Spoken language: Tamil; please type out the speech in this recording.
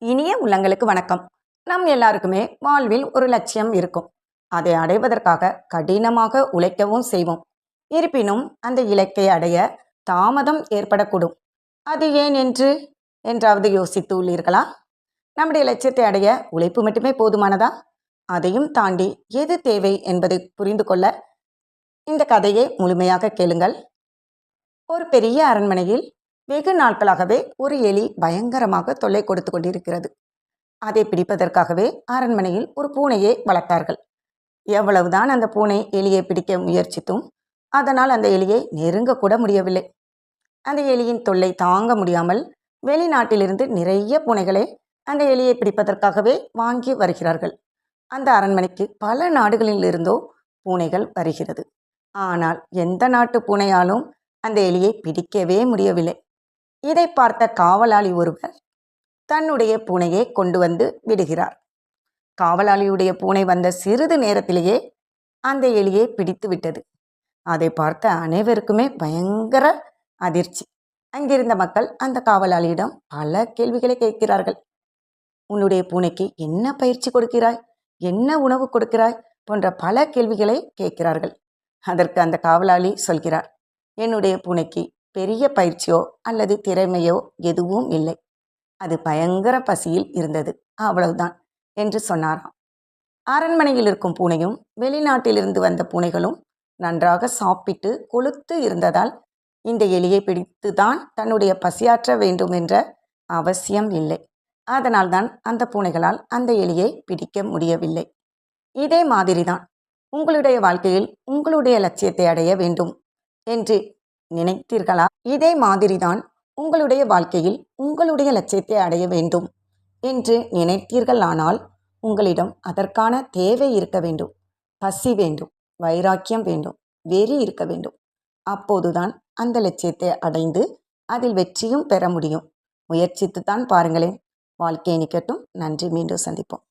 இனிய உள்ளங்களுக்கு வணக்கம். நம் எல்லாருக்குமே வாழ்வில் ஒரு லட்சியம் இருக்கும். அதை அடைவதற்காக கடினமாக உழைக்கவும் செய்வோம். இருப்பினும் அந்த இலக்கை அடைய தாமதம் ஏற்படக்கூடும். அது ஏன் என்றாவது யோசித்து உள்ளீர்களா? நம்முடைய லட்சியத்தை அடைய உழைப்பு மட்டுமே போதுமானதா? அதையும் தாண்டி எது தேவை என்பதை புரிந்து கொள்ள இந்த கதையை முழுமையாக கேளுங்கள். ஒரு பெரிய அரண்மனையில் வெகு நாட்களாகவே ஒரு எலி பயங்கரமாக தொல்லை கொடுத்து கொண்டிருக்கிறது. அதை பிடிப்பதற்காகவே அரண்மனையில் ஒரு பூனையை வளர்த்தார்கள். எவ்வளவுதான் அந்த பூனை எலியை பிடிக்க முயற்சித்தும் அதனால் அந்த எலியை நெருங்க கூட முடியவில்லை. அந்த எலியின் தொல்லை தாங்க முடியாமல் வெளிநாட்டிலிருந்து நிறைய பூனைகளை அந்த எலியை பிடிப்பதற்காகவே வாங்கி வருகிறார்கள். அந்த அரண்மனைக்கு பல நாடுகளிலிருந்தோ பூனைகள் வருகிறது. ஆனால் எந்த நாட்டு பூனையாலும் அந்த எலியை பிடிக்கவே முடியவில்லை. இதை பார்த்த காவலாளி ஒருவர் தன்னுடைய பூனையை கொண்டு வந்து விடுகிறார். காவலாளியுடைய பூனை வந்த சிறிது நேரத்திலேயே அந்த எலியை பிடித்து விட்டது. அதை பார்த்த அனைவருக்குமே பயங்கர அதிர்ச்சி. அங்கிருந்த மக்கள் அந்த காவலாளியிடம் பல கேள்விகளை கேட்கிறார்கள். உன்னுடைய பூனைக்கு என்ன பயிற்சி கொடுக்கிறாய், என்ன உணவு கொடுக்கிறாய் போன்ற பல கேள்விகளை கேட்கிறார்கள். அதற்கு அந்த காவலாளி சொல்கிறார், என்னுடைய பூனைக்கு பெரிய பயிற்சியோ அல்லது திறமையோ எதுவும் இல்லை. அது பயங்கர பசியில் இருந்தது, அவ்வளவுதான் என்று சொன்னாராம். அரண்மனையில் இருக்கும் பூனையும் வெளிநாட்டிலிருந்து வந்த பூனைகளும் நன்றாக சாப்பிட்டு கொழுத்து இருந்ததால் இந்த எலியை பிடித்து தான் தன்னுடைய பசியாற்ற வேண்டும் என்ற அவசியம் இல்லை. அதனால்தான் அந்த பூனைகளால் அந்த எலியை பிடிக்க முடியவில்லை. இதே மாதிரிதான் உங்களுடைய வாழ்க்கையில் உங்களுடைய லட்சியத்தை அடைய வேண்டும் என்று நினைத்தீர்களா? இதே மாதிரிதான் உங்களுடைய வாழ்க்கையில் உங்களுடைய லட்சியத்தை அடைய வேண்டும் என்று நினைத்தீர்களானால் உங்களிடம் அதற்கான தேவை இருக்க வேண்டும். பசி வேண்டும், வைராக்கியம் வேண்டும், வெறி இருக்க வேண்டும். அப்போதுதான் அந்த லட்சியத்தை அடைந்து அதில் வெற்றியும் பெற முடியும். முயற்சித்துத்தான் பாருங்களேன். வாழ்க்கை நிற்கட்டும். நன்றி. மீண்டும் சந்திப்போம்.